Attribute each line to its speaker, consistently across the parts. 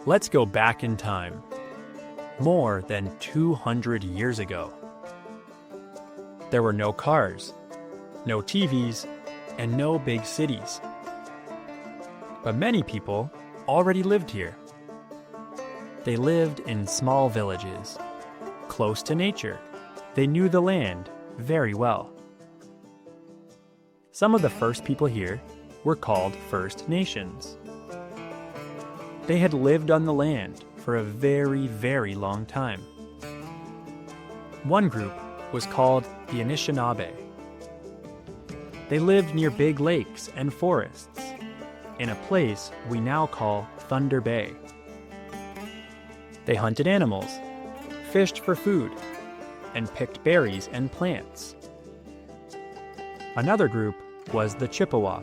Speaker 1: Let's go back in time, more than 200 years ago. There were no cars, no TVs, and no big cities. But many people already lived here. They lived in small villages, close to nature. They knew the land very well. Some of the first people here were called First Nations. They had lived on the land for a very, very long time. One group was called the Anishinaabe. They lived near big lakes and forests, in a place we now call Thunder Bay. They hunted animals, fished for food, and picked berries and plants. Another group was the Chippewa.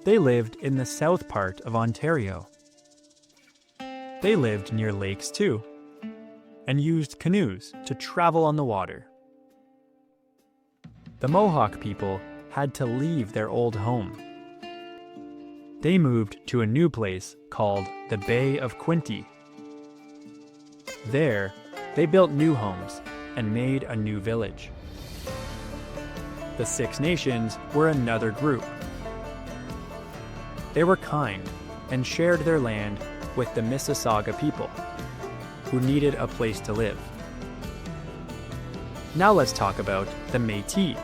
Speaker 1: They lived in the south part of Ontario. They lived near lakes too, and used canoes to travel on the water. The Mohawk people had to leave their old home. They moved to a new place called the Bay of Quinte. There, they built new homes and made a new village. The Six Nations were another group. They were kind and shared their land with the Mississauga people, who needed a place to live. Now let's talk about the Métis.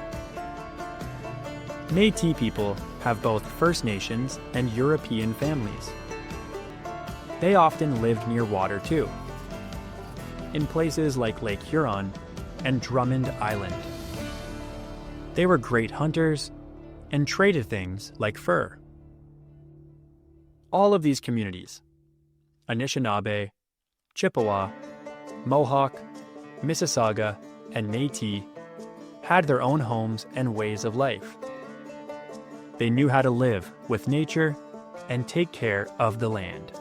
Speaker 1: Métis people have both First Nations and European families. They often lived near water too, in places like Lake Huron and Drummond Island. They were great hunters and traded things like fur. All of these communities, Anishinaabe, Chippewa, Mohawk, Mississauga, and Métis, had their own homes and ways of life. They knew how to live with nature and take care of the land.